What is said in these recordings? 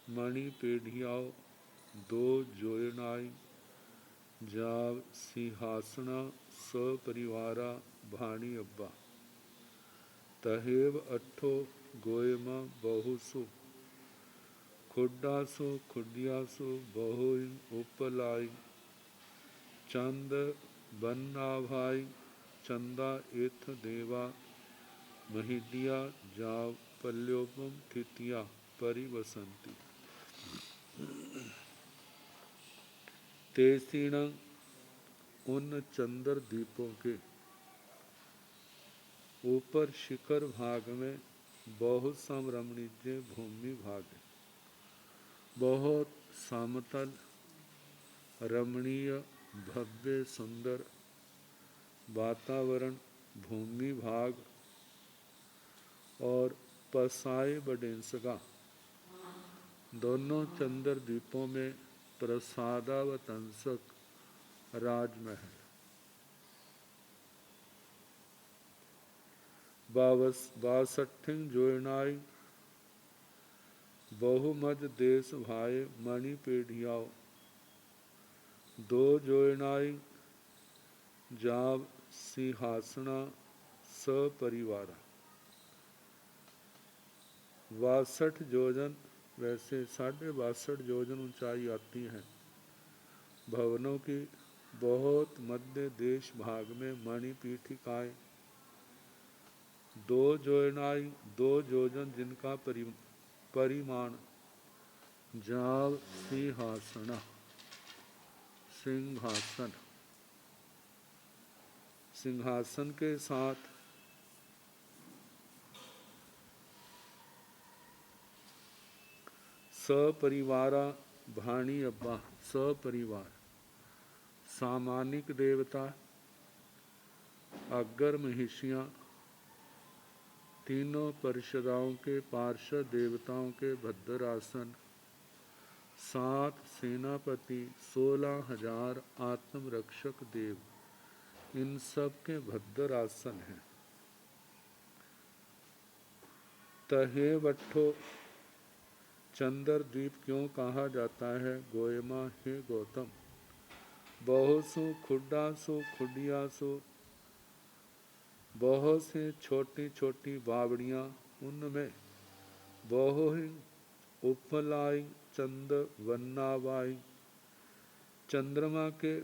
मणि पेढ़ियाओ दो जोयनाई, जाव सिंहासना सपरिवारा भाणी अब्बा। तहेव अठो गोयमा बहुसु, खुड्डासु खुडियासु बहुई उपलाई। चंद बन्ना भाई चंदा एथ देवा, महिडिया जाव पल्योपम थितिया परिवसंती। तेसीण उन चंद्र दीपों के ऊपर शिखर भाग में बहुत सम रमणीय भूमि भाग है। बहुत समतल रमणीय भव्य सुंदर वातावरण भूमि भाग और पसाए बडेंसगा दोनों चंद्र द्वीपों में प्रसादावतंसक राजमहल। बासठिंग जोयनाई बहुमज देश भाए मणि पेढ़ियाओ, दो जोयनाई जाव सिंहासना सपरिवारा। 62 योजन वैसे 62.5 योजन ऊंचाई आती है। भवनों की बहुत मध्य देश भाग में मणिपीठिकाएं, दो जोयनाई 2 योजन जिनका परिमाण जाव सिंहासना सिंहासन सिंहासन के साथ सपरिवारा भाणी अब्बा सपरिवार। सामानिक देवता अग्र महिषियाँ, तीनों परिषदाओं के पार्षद देवताओं के भद्रासन, 7 सेनापति, 16,000 आत्मरक्षक देव, इन सब के भद्रासन हैं। तहे वट्ठो चंद्र द्वीप क्यों कहा जाता है? गोयमा हे गौतम, बहुसु खुड्डासु खुडियासु, बहुत से छोटी छोटी बावड़ियाँ, उनमें बहु उपलाई चंद वन्नावाई। चंद्रमा के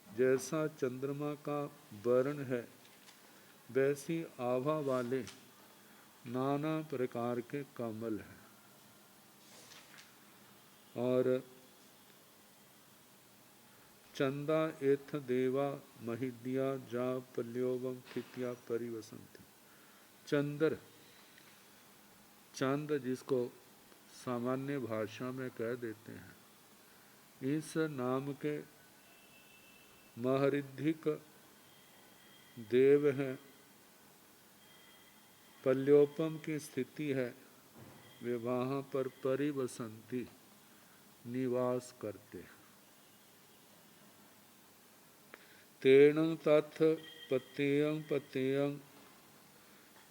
जैसा चंद्रमा का वर्ण है वैसी आभा वाले नाना प्रकार के कमल हैं। और चंदा एथ देवा महिडिया जा पल्योवम थितिया परिवसंती। चंद्र चंद जिसको सामान्य भाषा में कह देते हैं, इस नाम के महरिद्धिक देव हैं। पल्योपम की स्थिति है, वे वहाँ पर परिवसंती निवास करते हैं। तेण तथ पतेयं पतेयं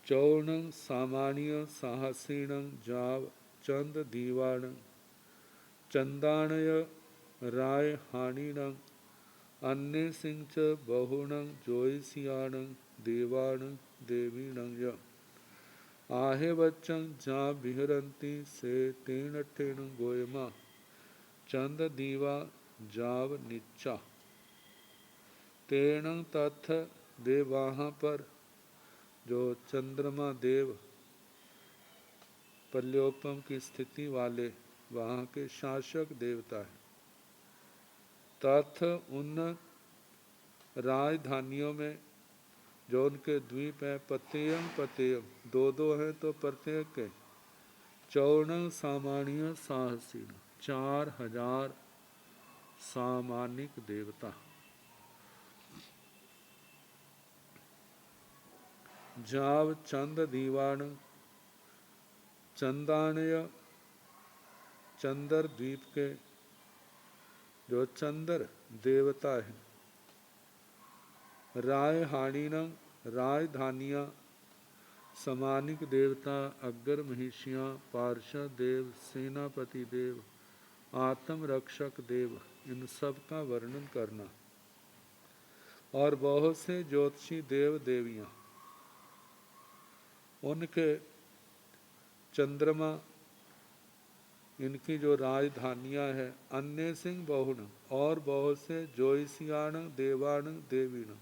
चौर्णं सामान्य साहसीणं जाव चंद दीवाणं चंदाणय राय हानिणं अन्य सिंह च बहुणं जोयसियाणं देवाणं देवीणं य आहे बच्चं जा विहरंती से तेण ठेण गोयमा चंद दीवा जाव निच्चा। तेण तथ देव वहाँ पर जो चंद्रमा देव पल्योपम की स्थिति वाले वहाँ के शासक देवता है। तथ उन राजधानियों में जो उनके द्वीप हैं, पतेयम पतेयम 2-2 हैं तो प्रत्येक के चौर्ण सामान्य साहसीन 4,000 सामानिक देवता। जाव चंद दीवाण चंदानय चंद्र द्वीप के जो चंद्र देवता है। राय हाणीन राजधानियाँ समानिक देवता, अग्र महिषियाँ, पार्षद देव, सेनापति देव, आत्म रक्षक देव, इन सब का वर्णन करना। और बहुत से ज्योतिषी देव देवियाँ, उनके चंद्रमा, इनकी जो राजधानियाँ हैं, अन्य सिंह बहुण, और बहुत से ज्योतिषियाण देवाण देवीण,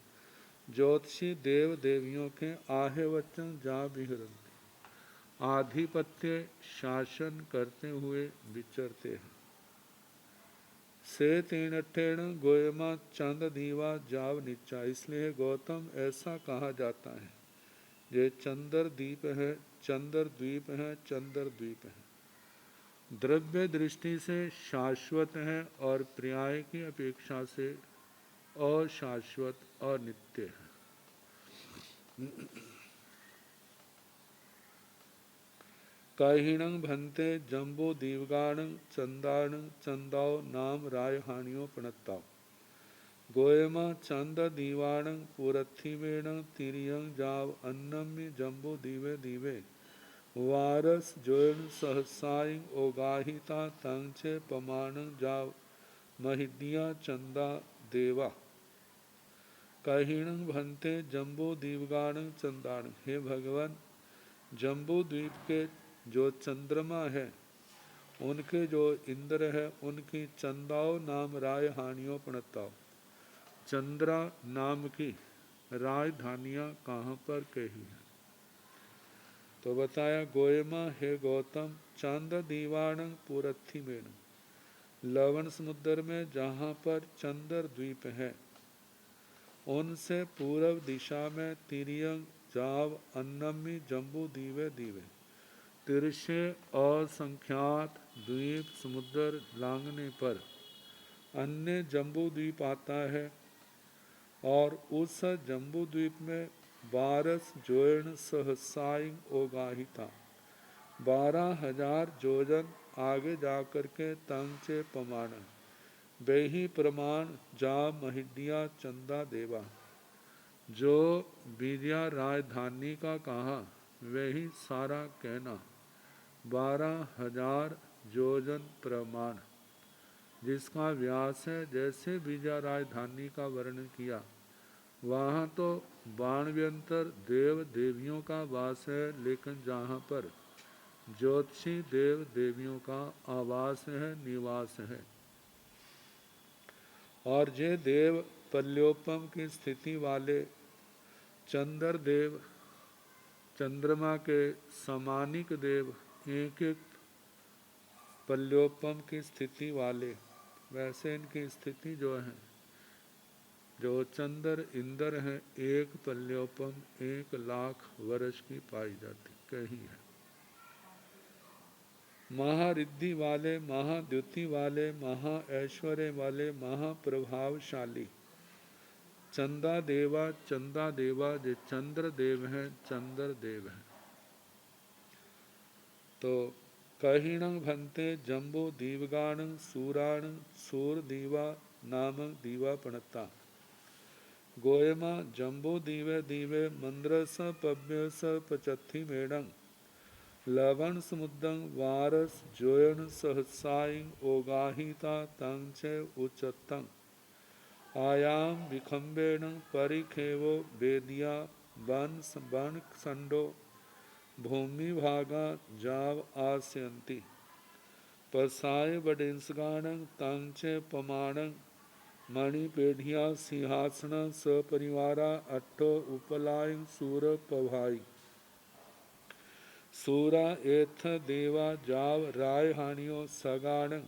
ज्योतिषी देव देवियों के आहे वचन जा विहरन्ति, आधिपत्य शासन करते हुए विचरते हैं। से तीनठेण गोयमा चंद दीवा जाव नीचा, इसलिए गौतम ऐसा कहा जाता है, ये चंद्र द्वीप है, चंद्र द्वीप है, चंद्र द्वीप है। द्रव्य दृष्टि से शाश्वत है और पर्याय की अपेक्षा से अशाश्वत अनित्य है। कहिणं भन्ते जम्बो दीवगाण चंदाण चंदाओ नाम रायहानियों प्रणताओ, गोयमा चंद दीवाण पुरथिवेण तिरियं जाव अन्नम्य जम्बो दीवे दीवे, वारस जोयन सहसाई ओगाहिता तंचे पमान जाव महिदिया चंदा देवा। कहिणं भन्ते जम्बू दीवगाण चंदाण, हे भगवान, जम्बू द्वीप के जो चंद्रमा है, उनके जो इंद्र है, उनकी चंदाओ नाम राजधानियों प्रणताओ, चंद्रा नाम की राजधानियाँ कहाँ पर कही है? तो बताया, गोयमा हे गौतम, चंद दीवाण पुरथी मेण, लवण समुद्र में जहाँ पर चंद्र द्वीप है, उनसे पूर्व दिशा में तिरियंग जाव अन्नमी जम्बू दीवे दीवे, तिरछे असंख्यात द्वीप समुद्र लांघने पर अन्य जम्बू द्वीप आता है, और उस जम्बू द्वीप में 12 जोयन सहसाई ओगाहिता, 12,000 जोजन आगे जाकर के तंचे पमान, बेही प्रमाण जा महिडिया चंदा देवा, जो विद्या राजधानी का कहा वही सारा कहना, 12,000 जोजन प्रमाण, जिसका व्यास है, जैसे विजय राजधानी का वर्णन किया, वहाँ तो बाणव्यंतर देव देवियों का वास है, लेकिन जहाँ पर ज्योतिषी देव देवियों का आवास है, निवास है। और जे देव पल्योपम की स्थिति वाले चंद्र देव, चंद्रमा के समानिक देव, एक एक पल्योपम की स्थिति वाले, वैसे इनकी स्थिति जो है, जो चंद्र इंद्र हैं, एक पल्योपम 1,00,000 वर्ष की पाई जाती कही है। महारिद्धि वाले, महाद्युति वाले, महा ऐश्वर्य वाले, महाप्रभावशाली चंदा देवा, चंदा देवा जो चंद्र देव हैं, चंद्र देव हैं। तो कहिणं भन्ते जम्बो दीवगाण सूराण सूर दीवा नाम दीवा पणता, गोयमा जम्बो दीवे दीवे मंद्रस पव्यस पचत्थी मेडं, लवण समुद्रं वारस जोयन सहसाई ओगाहिता तंचे उच्चतं, आयाम विखंबेण परिखेवो वेदिया वन वन संडो, भूमि भागा जाव आस्यन्ति, पसाय बडिंसगाणं तंचे पमाणं, मणिपेढ़िया सिंहासन सपरिवारा अट्ठो उपलाय सूर पभाई, सूरा एथ देवा जाव रायहानियो सगाणं,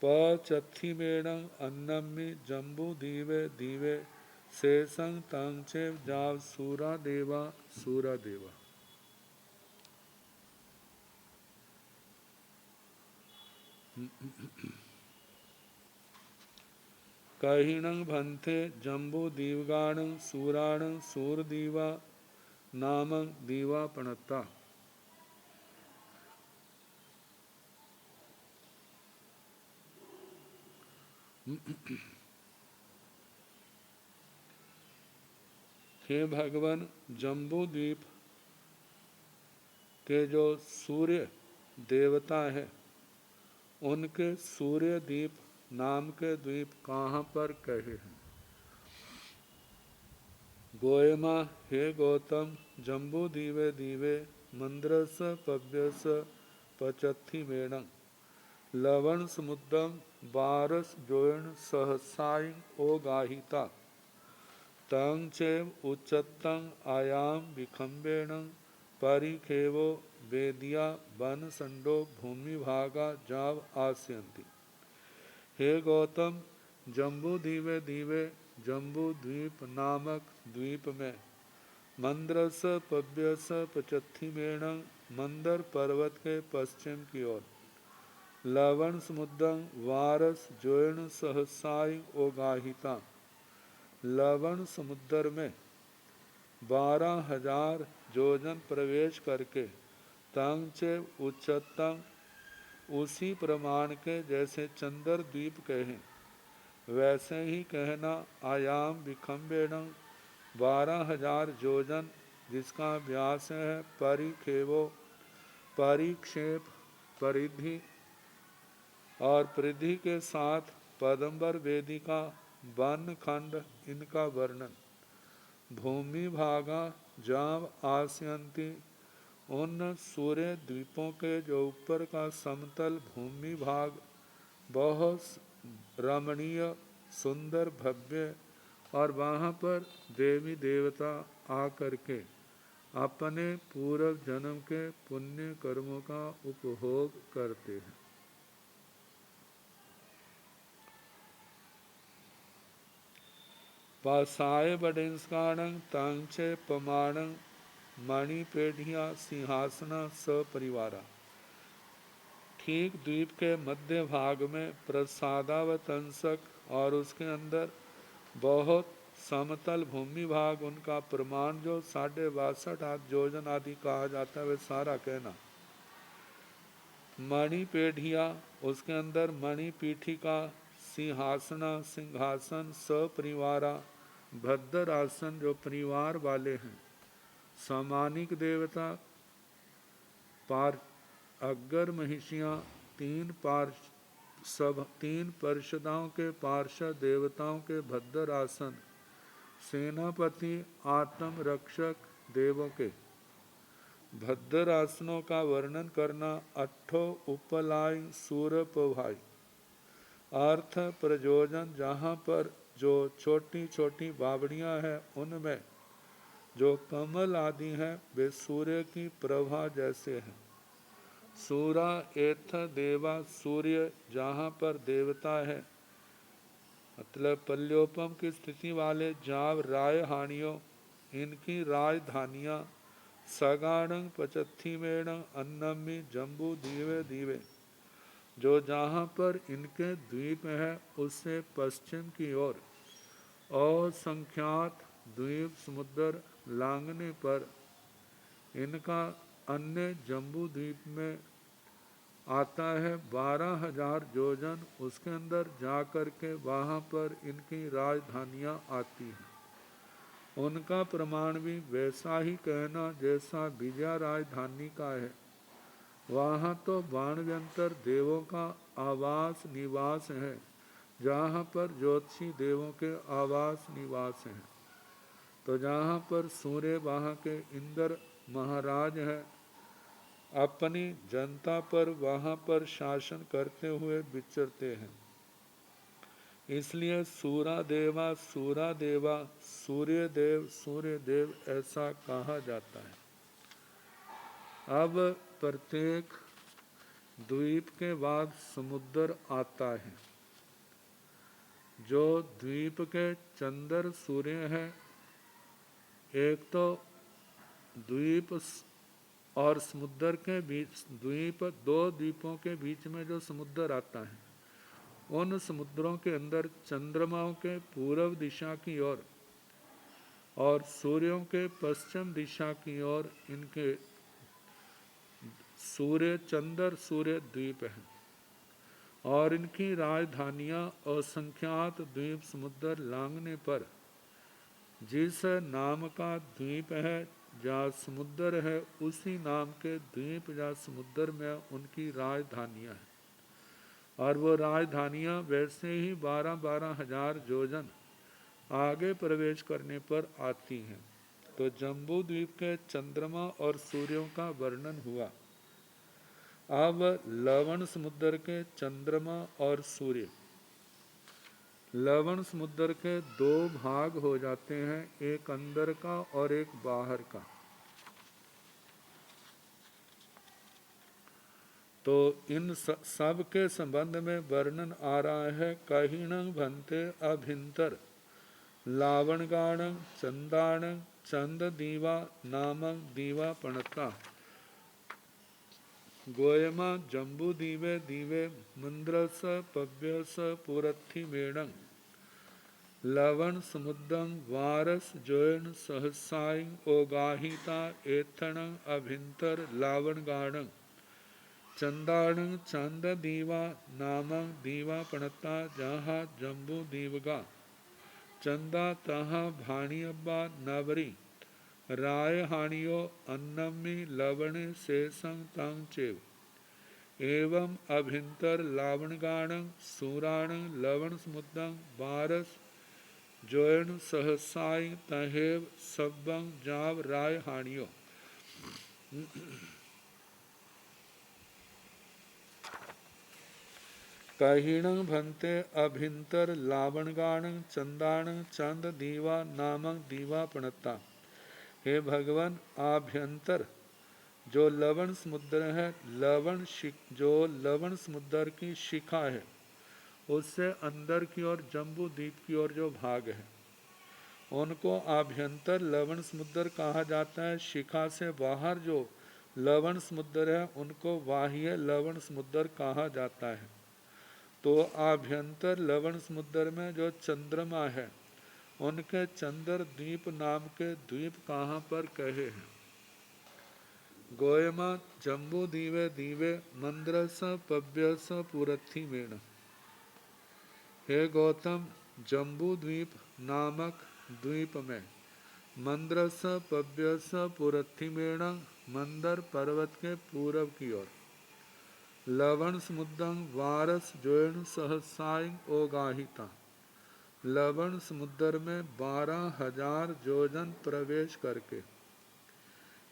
पचत्थी मेणं अन्नम्मी जम्बू दीवे दीवे, शेषं तंचे जाव सूरा देवा सूरा देवा। कहिणं भन्ते जम्बू दीवगाण सूराण सूरदीवा नाम दीवा पणता, हे भगवान, जम्बू द्वीप के जो सूर्य देवता है, उनके सूर्य द्वीप नाम के द्वीप कहाँ पर कहे हैं? गोयमा हे गौतम जम्बू दीवे दीवे मंद्रस पव्यस पचत्थि मेणं लवण समुद्रम बारस जोयण सहसाई ओ गाहिता तंग चेव उच्चतंग आयाम विखंबेण परिखेवो वेदिया वन संडो भूमि भागा जाव आस्यन्ति। हे गौतम जम्बू दीवे दीवे जम्बू द्वीप नामक द्वीप में मंद्रस पव्यस पचत्थि मेण मंदर पर्वत के पश्चिम की ओर लवण समुद्रम वारस जोयण सहसाई ओगाहिता लवण समुद्र में 12,000 योजन प्रवेश करके तंग चे उच्चतम उसी प्रमाण के जैसे चंद्र द्वीप कहें वैसे ही कहना। आयाम विखंबेण 12,000 योजन जिसका व्यास है परिखेवो परिक्षेप परिधि और परिधि के साथ पदंबर वेदिका वन खंड इनका वर्णन। भूमि भागा जाव आस्यन्ति उन सूर्य द्वीपों के जो ऊपर का समतल भूमि भाग बहुत रमणीय सुंदर भव्य और वहाँ पर देवी देवता आकर के अपने पूर्व जन्म के पुण्य कर्मों का उपभोग करते हैं। पासाय बडिंस्काणं तांचे पमाणं मणिपेढ़िया सिंहासना सपरिवारा। ठीक द्वीप के मध्य भाग में प्रसादावतंसक और उसके अंदर बहुत समतल भूमि भाग उनका प्रमाण जो 62.5 योजन आदि कहा जाता है वे सारा कहना। मणिपेढ़िया उसके अंदर मणिपीठिका सिंहासना सिंहासन सपरिवारा भद्र आसन जो परिवार वाले हैं। सामानिक देवता पार अग्गर महिषियाँ तीन पार्षदाओं के पार्षद देवताओं के भद्र आसन सेनापति आत्म रक्षक देवों के भद्र आसनों का वर्णन करना। अट्ठो उपलाई सूरपभाई अर्थ प्रयोजन जहाँ पर जो छोटी छोटी बावड़ियाँ हैं उनमें जो कमल आदि हैं वे सूर्य की प्रभा जैसे हैं। सूरा एथ देवा सूर्य जहाँ पर देवता है मतलब पल्योपम की स्थिति वाले जाव राय हानियों इनकी राजधानियाँ सगाणंग पचत्थि मेण अन्नमी जम्बू दीवे दीवे जो जहाँ पर इनके द्वीप है उससे पश्चिम की ओर असंख्यात द्वीप समुद्र लांघने पर इनका अन्य जम्बू द्वीप में आता है 12,000 योजन। उसके अंदर जाकर के वहाँ पर इनकी राजधानियाँ आती हैं। उनका प्रमाण भी वैसा ही कहना जैसा विजया राजधानी का है। वहाँ तो बाणव्यंतर देवों का आवास निवास है जहाँ पर ज्योतिषी देवों के आवास निवास हैं। तो जहाँ पर सूर्य वहाँ के इंद्र महाराज हैं अपनी जनता पर वहाँ पर शासन करते हुए विचरते हैं। इसलिए सूरा देवा सूर्य देव ऐसा कहा जाता है। अब प्रत्येक द्वीप के बाद समुद्र आता है। जो द्वीप के चंद्र सूर्य हैं एक तो द्वीप और समुद्र के बीच दो द्वीपों के बीच में जो समुद्र आता है उन समुद्रों के अंदर चंद्रमाओं के पूर्व दिशा की ओर और सूर्यों के पश्चिम दिशा की ओर इनके चंद्र सूर्य द्वीप हैं और इनकी राजधानियाँ असंख्यात द्वीप समुद्र लांघने पर जिस नाम का द्वीप है जहाँ समुद्र है उसी नाम के द्वीप या समुद्र में उनकी राजधानियाँ हैं, और वो राजधानियाँ वैसे ही 12-12 हजार योजन आगे प्रवेश करने पर आती हैं। तो जम्बू द्वीप के चंद्रमा और सूर्यों का वर्णन हुआ। अब लवण समुद्र के चंद्रमा और सूर्य, लवण समुद्र के दो भाग हो जाते हैं, एक अंदर का और एक बाहर का। तो इन सब के संबंध में वर्णन आ रहा है। कहिणं भन्ते अभिंतर लावणगाणं चंदाणं चंद दीवा नामं दीवा पणता गोयमा जम्बू दीवे दीवे मंद्रस पव्यस पुरथि मेणं लवण समुद्रं वारस जोयन सहसाई ओगाहिता एथणं अभिंतर लावणगाणं चंदाणं चंद दीवा नामं दीवा पणता जहाँ जम्बू दीवगा चंदा तहाँ भाणियब्बा नवरी राय हाणियो अन्नमी लवणे शेषं तंग चेव एवं अभिंतर लावणगाणं सूराणं लवण समुद्रं बारस जोयन सहसाई तहेव सब्बं जाव राय हाणियो। कहिणं भन्ते अभिंतर लावणगाणं चंदाणं चंद दीवा नामक दीवा पणता। हे भगवान, आभ्यंतर जो लवण समुद्र है, जो लवण समुद्र की शिखा है, उससे अंदर की ओर जम्बू द्वीप की ओर जो भाग है, उनको आभ्यंतर लवण समुद्र कहा जाता है। शिखा से बाहर जो लवण समुद्र है उनको बाह्य लवण समुद्र कहा जाता है। तो आभ्यंतर लवण समुद्र में जो चंद्रमा है, उनके चंद्र द्वीप नाम के द्वीप कहाँ पर कहे हैं? गोयमा जम्बू दीवे दीवे मंद्रस पव्यस पुरथि मेण। हे गौतम, जम्बू द्वीप नामक द्वीप में मंद्रस पव्यस पुरथि मेण, मंदर पर्वत के पूर्व की ओर लवण समुद्रं वारस जोयन सहसाई ओगाहिता, लवण समुद्र में 12,000 योजन प्रवेश करके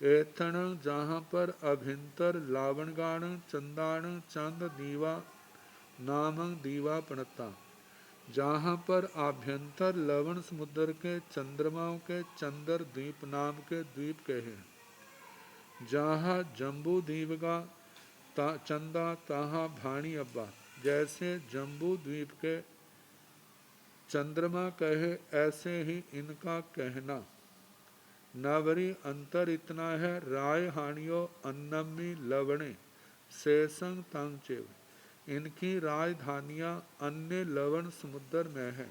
एथण जहाँ पर अभिंतर लावणगाण चंदाण चंद दीवा नामक दीवा पणता, जहाँ पर आभ्यंतर लवण समुद्र के चंद्रमाओं के चंद्र द्वीप नाम के द्वीप कहे, जहाँ जम्बू दीवगा चंदा तहाँ भाणी अब्बा, जैसे जम्बू द्वीप के चंद्रमा कहे ऐसे ही इनका कहना। नवरी अंतर इतना है, राय हानियो अन्नमी लवणे शेषं तंचेव, इनकी राजधानियाँ अन्य लवण समुद्र में है।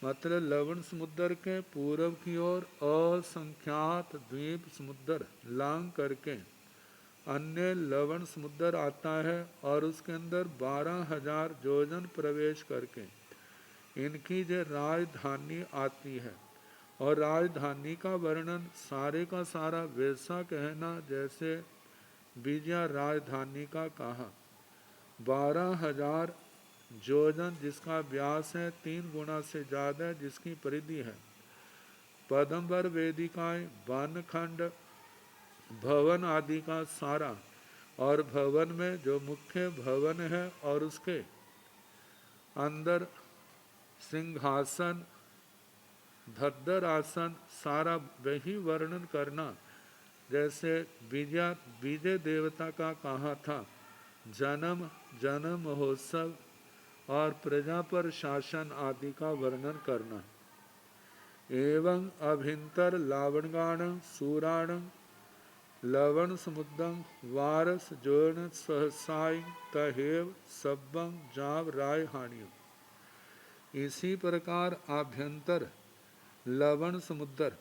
मतलब लवण समुद्र के पूर्व की ओर असंख्यात द्वीप समुद्र लांग करके अन्य लवण समुद्र आता है और उसके अंदर 12,000 योजन प्रवेश करके इनकी जो राजधानी आती है। और राजधानी का वर्णन सारे का सारा वैसा कहना जैसे विजया राजधानी का कहा। 12,000 योजन जिसका व्यास है 3 गुना से ज़्यादा जिसकी परिधि है। पदम्बर वेदिकाएं, वनखंड, भवन आदि का सारा, और भवन में जो मुख्य भवन है और उसके अंदर सिंहासन धद्दर आसन, सारा वही वर्णन करना जैसे विजय देवता का कहा था। जन्म महोत्सव और प्रजा पर शासन आदि का वर्णन करना। एवं अभिंतर लावणगाण सूराण लवण समुद्रं वारस जोन सहसाई तहेव सब्बं जाव राय हानियो। इसी प्रकार आभ्यंतर लवण समुद्र,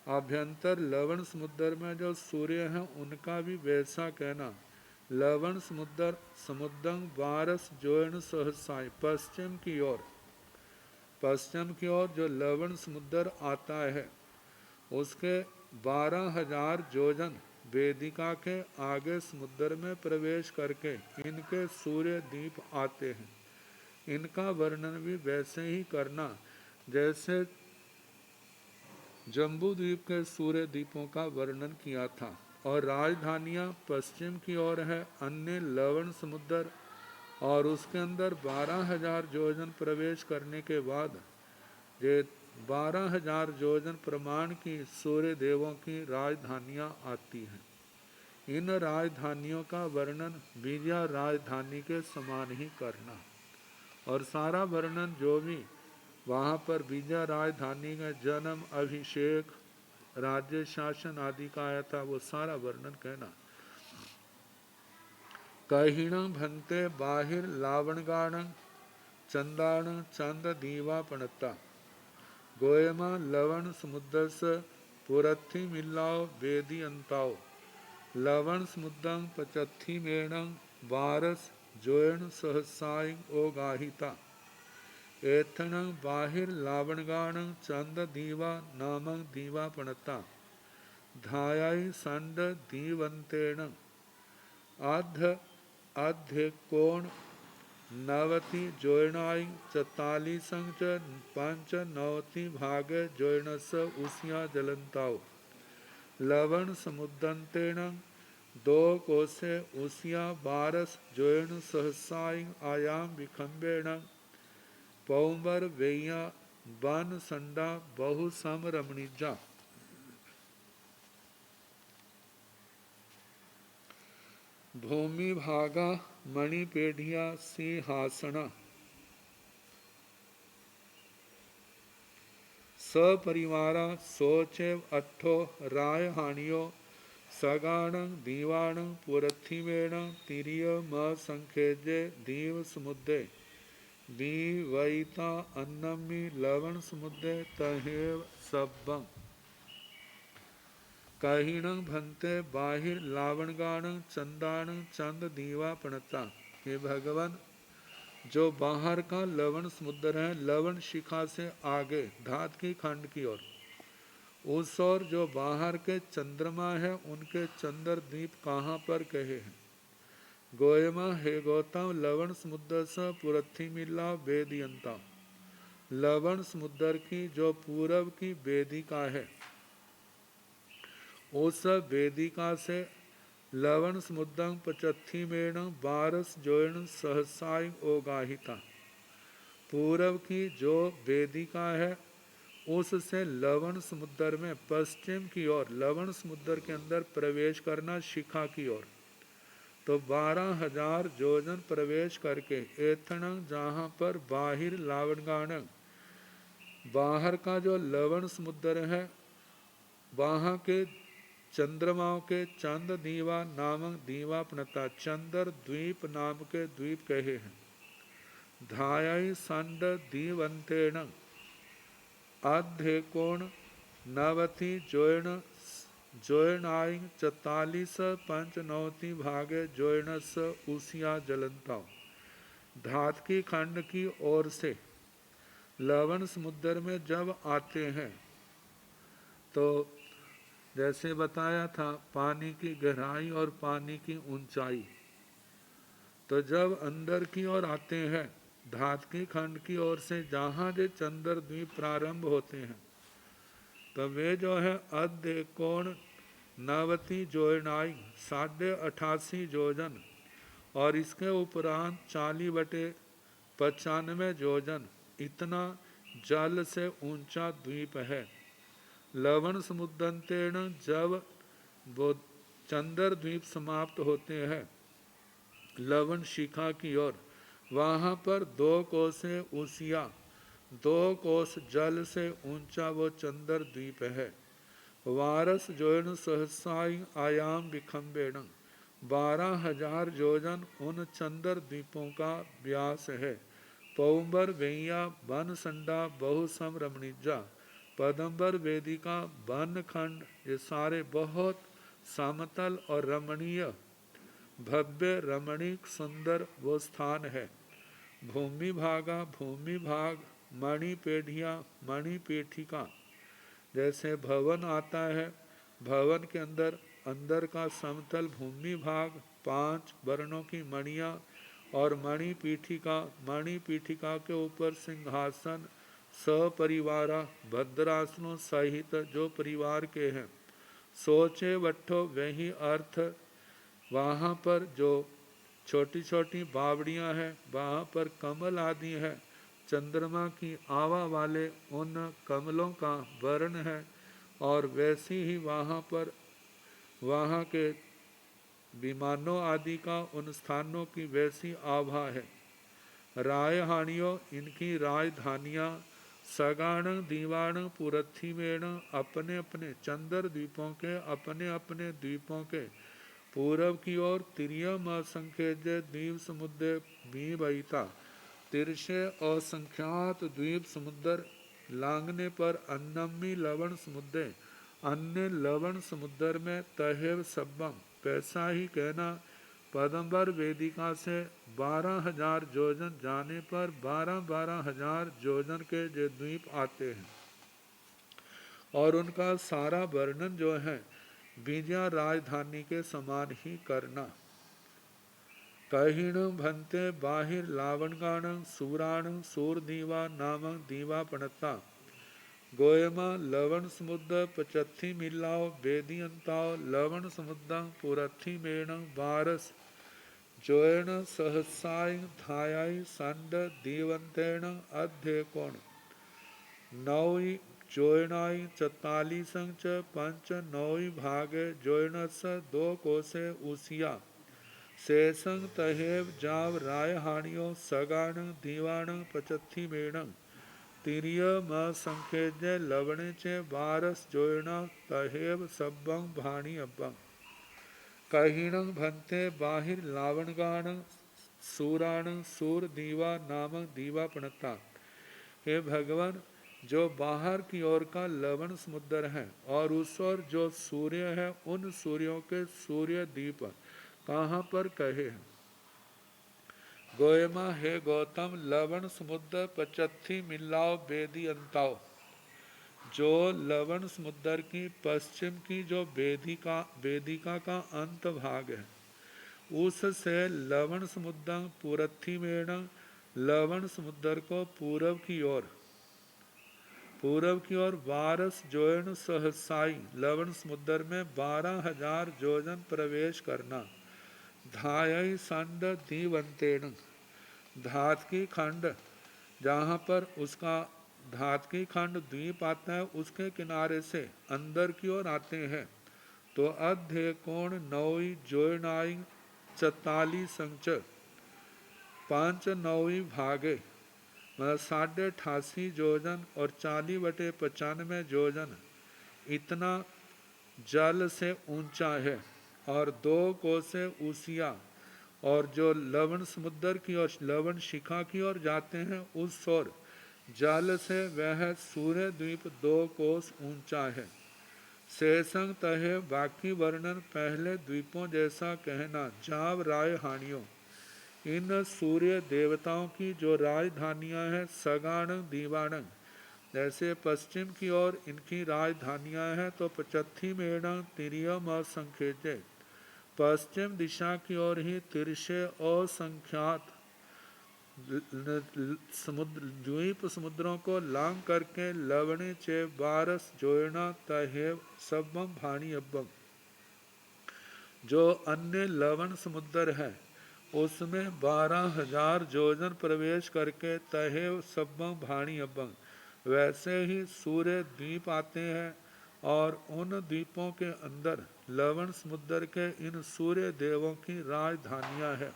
आभ्यंतर लवण समुद्र में जो सूर्य हैं उनका भी वैसा कहना। लवण समुद्र समुद्रं वारस जोन सहसाई, पश्चिम की ओर जो लवण समुद्र आता है उसके 12,000 योजन वेदिका के आगे समुद्र में प्रवेश करके इनके सूर्य दीप आते हैं। इनका वर्णन भी वैसे ही करना जैसे जम्बू द्वीप के सूर्य द्वीपों का वर्णन किया था। और राजधानियाँ पश्चिम की ओर है, अन्य लवण समुद्र, और उसके अंदर 12,000 योजन प्रवेश करने के बाद ये 12,000 योजन प्रमाण की सूर्य देवों की राजधानियाँ आती हैं। इन राजधानियों का वर्णन विजय राजधानी के समान ही करना, और सारा वर्णन जो भी वहाँ पर विजय राजधानी का जन्म, अभिषेक, राज्य शासन आदि का आया था, वो सारा वर्णन कहना। कहिणं भंते बाहिर लावणगाणं चंदाण चंद दीवा पणता गोयमा लवण समुद्रस पुरथी मिलाओ वेदी अंताओ लवण समुद्रं पचथी मेणं बारस जोयण सहसाई ओ गाहिता एथणं बाहिर लावणगाणं चंद दीवा नामं दीवा पणता धायाई संड दीवंतेण आध आध्य कोण नवति जोयणाई 44 च 95 भाग जोयणस उसिया जलंताओ लवण समुद्रंतेण 2 कोसे उसिया बारस जोयण सहसाई आयाम विखंबेण पौंबर वेया बन संडा बहु सम रमणीजा। भूमि भागा मणिपेढ़िया सिंहासना सपरिवारा सोचेव अट्ठो राय हानियो सगाण दीवाण पुरथिमेण तिरिय म संखेजे दीव समुद्रे दीवयिता अन्नमी लवण समुद्रे तहेव सब्बं कहिणं भंते बाहिर लावणगाण चंदाण चंद दीवा पणता। हे भगवान, जो बाहर का लवण समुद्र है, लवण शिखा से आगे धात की खंड की ओर, उस ओर जो बाहर के चंद्रमा है, उनके चंद्र द्वीप कहाँ पर कहे हैं। गोयमा हे गौतम लवण समुद्र से पुरथी मिला वेदियंता, लवण समुद्र की जो पूरब की वेदिका है, उस वेदिका से लवण समुद्रं पचथी मेण बारस जोयण सहसाई ओगाहिता, पूरब की जो वेदिका है उससे लवण समुद्र में पश्चिम की ओर, लवण समुद्र के अंदर प्रवेश करना शिखा की ओर। तो 12,000 योजन प्रवेश करके एथणं, जहाँ पर बाहिर लावणगाणं, बाहर का जो लवण समुद्र है, वहाँ के चंद्रमाओं के चंद दीवा नामक दीवा पणता, चंद्र द्वीप नाम के द्वीप कहे हैं। धायाई संड दीवंतेण आध्य कोण नवति जोयण जोयणाई 44 95 भागे जोयणस उसिया जलंताओ, धात की खंड की ओर से लवण समुद्र में जब आते हैं तो जैसे बताया था पानी की गहराई और पानी की ऊंचाई, तो जब अंदर की ओर आते हैं धात की खंड की ओर से जहाँ जो चंद्र द्वीप प्रारंभ होते हैं, तो वे जो है अध्य कोण नवति जोयनाई 88 योजन और इसके उपरांत 40/95 योजन इतना जल से ऊंचा द्वीप है। लवण समुद्रंतेण जब वो चंद्र द्वीप समाप्त होते हैं लवण शिखा की ओर, वहाँ पर 2 कोसे उसिया, 2 कोस जल से ऊंचा वो चंद्र द्वीप है। वारस जोयन सहसाई आयाम विखंबेण, 12,000 योजन उन चंद्र द्वीपों का व्यास है। पौंबर वेया वन संडा बहुसम रमणीजा, पदम्बर वेदिका वन खंड, ये सारे बहुत समतल और रमणीय भव्य रमणीक सुंदर वो स्थान है। भूमि भागा भूमि भाग, मणि पेढ़िया मणि पेठिका, जैसे भवन आता है भवन के अंदर अंदर का समतल भूमि भाग, 5 वर्णों की मणियाँ और मणिपीठिका के ऊपर सिंहासन, सपरिवारा भद्रासनों सहित जो परिवार के हैं। सोचे वट्ठो वही अर्थ, वहाँ पर जो छोटी छोटी बावड़ियाँ हैं वहाँ पर कमल आदि है। चंद्रमा की आवा वाले उन कमलों का वर्ण है और वैसी ही वहाँ पर वहाँ के विमानों आदि का उन स्थानों की वैसी आभा है। रायहानियों इनकी राजधानियाँ, सगाण दीवाण पुरथिमेण अपने अपने चंद्र द्वीपों के अपने अपने द्वीपों के पूरब की ओर तिरियम असंख्य द्वीप समुद्र बीबईता तिरछे असंख्यात द्वीप समुद्र लांगने पर अन्नमी लवण समुद्र अन्य लवण समुद्र में तहेव सब्बम पैसा ही कहना। पदम्बर वेदिका से 12,000 योजन जाने पर 12,000 योजन के जो द्वीप आते हैं और उनका सारा वर्णन जो है विजया राजधानी के समान ही करना। कहिण भंते बाहिर लावणगाण सूराण सूर दीवा नाम दीवा पणता गोयमा लवण समुद्र पचत्थी मिलाओ बेदियंताओ लवण समुद्र पुरथी मेण बारस जोयण सहसाय धायाई संड दीवंतेण अध्यकोण नौई जोयनाई 44 च पंच नौई भागे जोयनस 2 कोसे उसिया शेषंग तहेव जाव रायहानियों सगाण दीवाण पचत्थी मेण तिरिय म संखेज्य लवणे चे बारस जोयना तहेव सब्बं भाणी अब्बं कहिणं भंते बाहिर लावणगाण सूराण सूर दीवा नाम दीवा पणता। हे भगवान, जो बाहर की ओर का लवण समुद्र है और उस ओर जो सूर्य है उन सूर्यों के सूर्य दीप कहाँ पर कहे हैं। गोयमा हे गौतम लवण समुद्र पचत्थी मिलाओ बेदी अंताओ जो लवण समुद्र की पश्चिम की जो वेदिका का अंत भाग है उससे लवण समुद्र पुरथी मेण लवण समुद्र को पूरब की ओर वारस जोयन सहसाई लवण समुद्र में 12,000 योजन प्रवेश करना। धायई संड दीवंतेण धात की खंड जहाँ पर उसका धात की खंड द्वीप आता है उसके किनारे से अंदर की ओर आते हैं तो अध्य कोण नौई जोयनाई 44 संच 5 नौई भागे मतलब 88 योजन और 40/95 योजन इतना जल से ऊंचा है और 2 कोसे ऊसिया और जो लवण समुद्र की ओर लवण शिखा की ओर जाते हैं उस ओर जल से वह सूर्य द्वीप 2 कोस ऊंचा है। शेषंग तहे बाकी वर्णन पहले द्वीपों जैसा कहना। जाव राजधानियों इन सूर्य देवताओं की जो राजधानियां हैं सगाण दीवाण जैसे पश्चिम की ओर इनकी राजधानियां हैं तो पचत्थी मेण तिरियम असंख्य पश्चिम दिशा की ओर ही तिरछे असंख्यात द्वीप समुद्रों को लांग करके लवणे चे बारस जोयना तहेव सब्बम भाणी अब्बम जो अन्य लवण समुद्र है उसमें 12,000 योजन प्रवेश करके तहेव सब्बम भाणी अब्बम वैसे ही सूर्य द्वीप आते हैं और उन द्वीपों के अंदर लवण समुद्र के इन सूर्य देवों की राजधानियां हैं।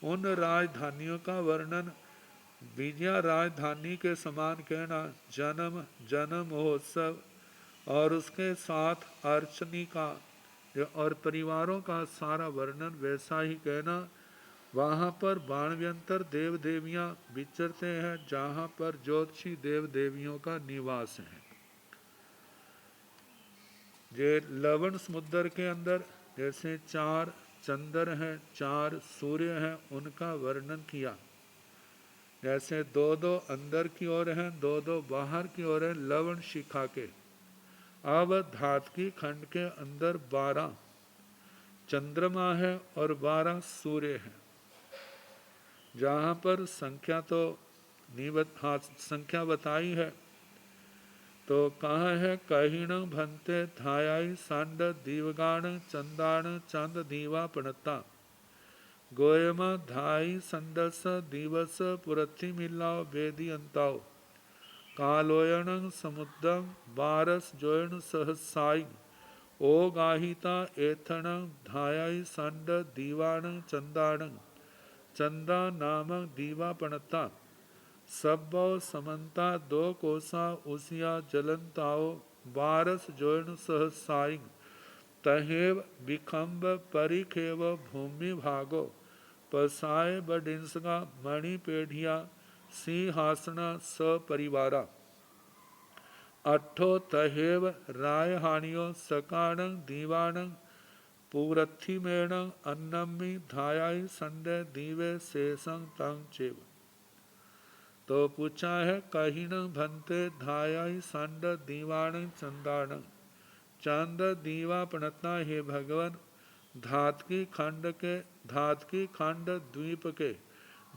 उन राजधानियों का वर्णन विजया राजधानी के समान कहना। जन्म महोत्सव और उसके साथ अर्चनी का और परिवारों का सारा वर्णन वैसा ही कहना। वहाँ पर बाणव्यंतर देव देवियाँ विचरते हैं जहाँ पर ज्योतिषी देव देवियों का निवास है। ये लवण समुद्र के अंदर जैसे 4 चंद्र हैं 4 सूर्य हैं उनका वर्णन किया। जैसे 2 अंदर की ओर हैं 2 बाहर की ओर हैं लवण शिखा के अब धातकी खंड के अंदर 12 चंद्रमा है और 12 सूर्य है। जहाँ पर संख्या तो संख्या बताई है, तो कहाँ है, कहीण भंते धायाई सांड दीवगाण चंदाण चंद दीवा पणता गोयमा धाई संडस दिवस पुरथी मिलाओ वेदी अंताओ कालोयण समुद्रम बारस जोयण सहसाई ओ गाहिता एथण धायाई संड दीवाण चंदाण चंदा नाम दीवा पणता सब्बो समन्ता दो कोसा उसिया जलंताओ बारस जोयण सहसाई तहेव बिखम्ब परिखेव भूमि भागो पसाय बडिंसगा मणि पेढ़िया सिंहासना सपरिवारा अठो तहेव राय हानियो सकाण दीवाण पूरथी मेण अन्नमी धायाई संडे दीवे शेषं तंग चेव। तो पूछा है, कहीण भंते धायाई संड दीवाण चंदाण चंद दीवा पणता, हे भगवान धातकी खंड द्वीप के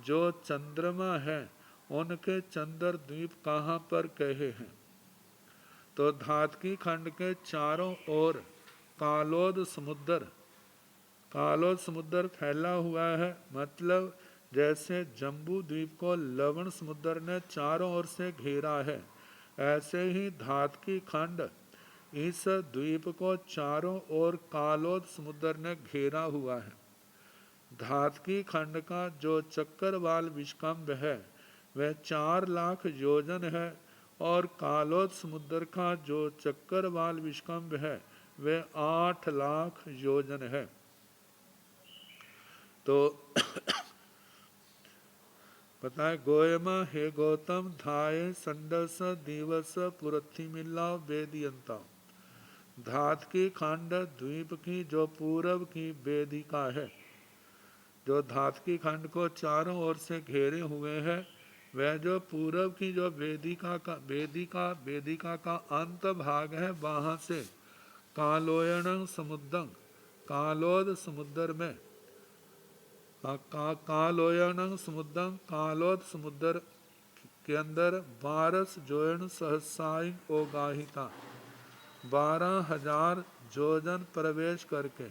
जो चंद्रमा है उनके चंद्र द्वीप कहाँ पर कहे हैं। तो धातकी खंड के चारों ओर कालोद समुद्र फैला हुआ है। मतलब जैसे जम्बू द्वीप को लवण समुद्र ने चारों ओर से घेरा है, ऐसे ही धातकी खंड इस द्वीप को चारों ओर कालोद समुद्र ने घेरा हुआ है। धातकी खंड का जो चक्करवाल विष्कंभ है वह 4 लाख योजन है और कालोद समुद्र का जो चक्करवाल विष्कंभ है वह 8 लाख योजन है। तो पता है, गोयमा हे गौतम धाय संडस दिवस पुरथी मिला वेदियंता। धातकी खंड द्वीप की जो पूरब की वेदिका है, जो धातकी खंड को चारों ओर से घेरे हुए है, वह जो पूरब की जो वेदिका का अंत भाग है, वहां से कालोयण समुद्र कालोद समुद्र में कालोयण कालोद समुद्र के अंदर 12 जोयन सहसाई ओ गाहिता 12,000 जोजन प्रवेश करके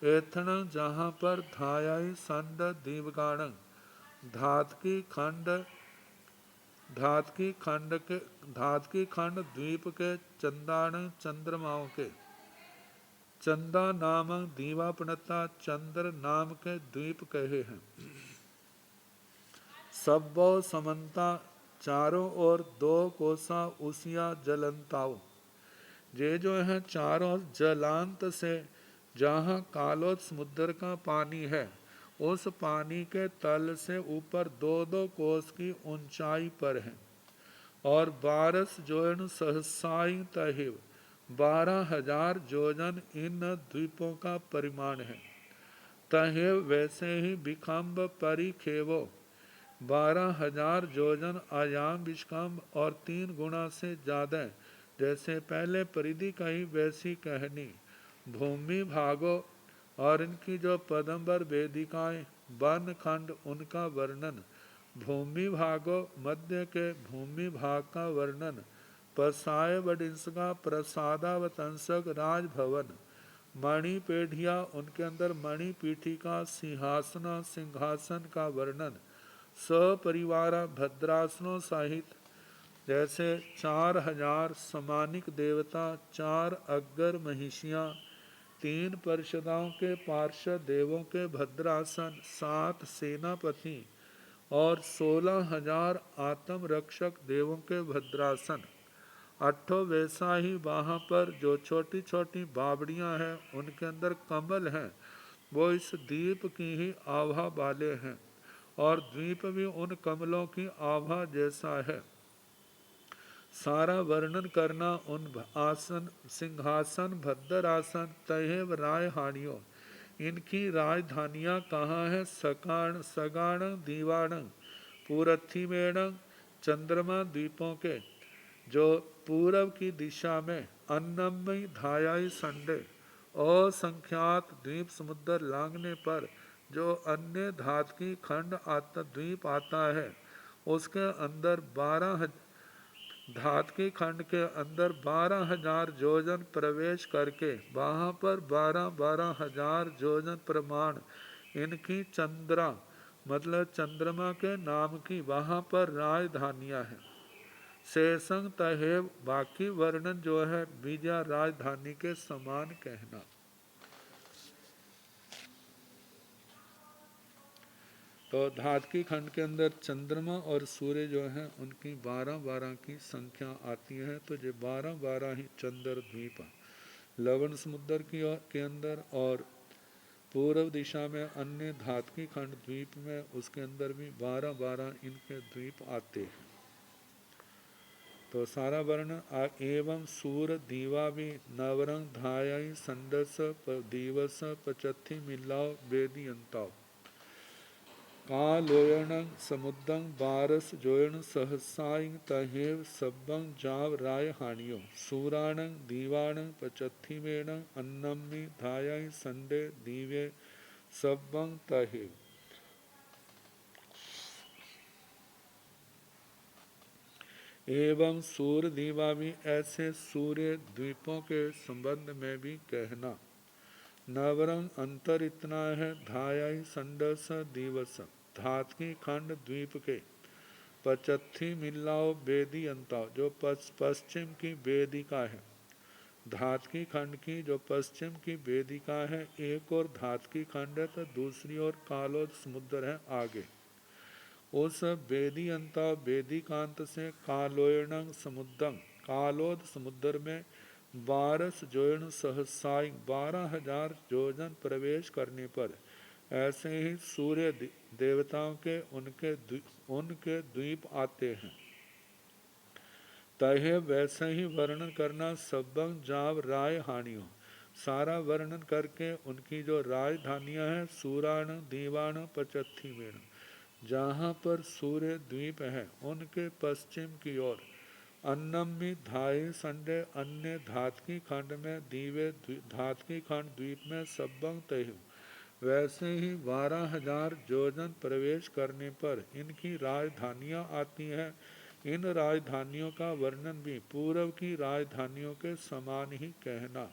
एथन जहाँ पर धायाई संड दीवगाण धातकी खंड द्वीप के चंदाण चंद्रमाओं के चंदा नामक दीवापणता चंद्र नाम के द्वीप कहे हैं। सब्बो समन्ता चारों ओर 2 कोसा उसिया जलंताओ, ये जो है चारों जलांत से जहाँ कालोद समुद्र का पानी है, उस पानी के तल से ऊपर 2-2 कोस की ऊंचाई पर है। और 12 जोयन सहसाई तहिव 12,000 जोजन इन द्वीपों का परिमाण है। तहेव वैसे ही विखम्ब परिखेवो 12,000 जोजन आयाम विष्कम्भ और 3 गुणा से ज्यादा, जैसे पहले परिधि कही वैसी कहनी। भूमि भागो और इनकी जो पदंबर वेदिकाएं वन खंड उनका वर्णन। भूमि भागो मध्य के भूमि भाग का वर्णन। पसाय बडिंसका प्रसादावतंसक राजभवन। मणि पेढ़िया उनके अंदर मणि पीठिका सिंहासन का वर्णन। सपरिवारा भद्रासनों सहित, जैसे 4,000 समानिक देवता, 4 अग्गर महिषियाँ, 3 पार्षदों के पार्षद देवों के भद्रासन, 7 सेनापति और 16,000 आत्म रक्षक देवों के भद्रासन। 8 वैसा ही वहाँ पर जो छोटी छोटी बावड़ियाँ हैं उनके अंदर कमल हैं, वो इस द्वीप की ही आभा वाले हैं और द्वीप भी उन कमलों की आभा जैसा है। सारा वर्णन करना उन आसन सिंहासन भद्रासन तहेव राय हानियों, इनकी राजधानियाँ कहाँ है। सगाण दीवाण पूरथी मेण चंद्रमा द्वीपों के जो पूरब की दिशा में अन्नमयी धायाई संडे, असंख्यात द्वीप समुद्र लांघने पर जो अन्य धात की खंड आता द्वीप आता है, उसके अंदर 12 धात की खंड के अंदर 12,000 योजन प्रवेश करके वहाँ पर 12,000 योजन प्रमाण इनकी चंद्रा मतलब चंद्रमा के नाम की वहाँ पर राजधानियाँ हैं। शेषंग तहेव बाकी वर्णन जो है विजया राजधानी के समान कहना। तो धात की खंड के अंदर चंद्रमा और सूर्य जो है उनकी 12-12 की संख्या आती है। तो ये 12-12 ही चंद्र द्वीप लवण समुद्र के अंदर और पूर्व दिशा में अन्य धात की खंड द्वीप में उसके अंदर भी 12-12 इनके द्वीप आते हैं। तो सारा वर्ण एवं सूर दीवा भी नवरंग धायाई संडस दिवस पचथी मिलाओ वेदी अंताओ कालोयणं समुद्रं बारस जोयण सहसाइं तहेव सब्बं जाव राय हानियो सूराणं दीवाणं पचत्थिमेणं अन्नम्मि धायाई संडे दीवे सब्बं तहेव। एवं सूर्य दीवा भी ऐसे सूर्य द्वीपों के संबंध में भी कहना। नवरंग अंतर इतना है धायाई संडस दिवस धात की खंड द्वीप के पचत्थी मिलाओ बेदी अंताओ जो पश्चिम की वेदिका है। धात की खंड की जो पश्चिम की वेदिका है, एक और धात की खंड है तो दूसरी ओर कालोद समुद्र है आगे। उस बेदी अंता वेदिकांत से कालोयणंग समुद्रम कालोद समुद्र में 12 जोयन सहसाई 12,000 योजन प्रवेश करने पर ऐसे ही सूर्य देवताओं के उनके द्वीप आते हैं। तहे वैसे ही वर्णन करना सब्बंग जाव राय हानियों सारा वर्णन करके उनकी जो राजधानियां हैं सूराण दीवाण पचत्थी मेण जहाँ पर सूर्य द्वीप है उनके पश्चिम की ओर अन्नम्मी धाई संडे अन्य धात की खंड में दीवे धात की खंड द्वीप में सब्बंग तहु वैसे ही 12,000 योजन प्रवेश करने पर इनकी राजधानियां आती हैं। इन राजधानियों का वर्णन भी पूर्व की राजधानियों के समान ही कहना।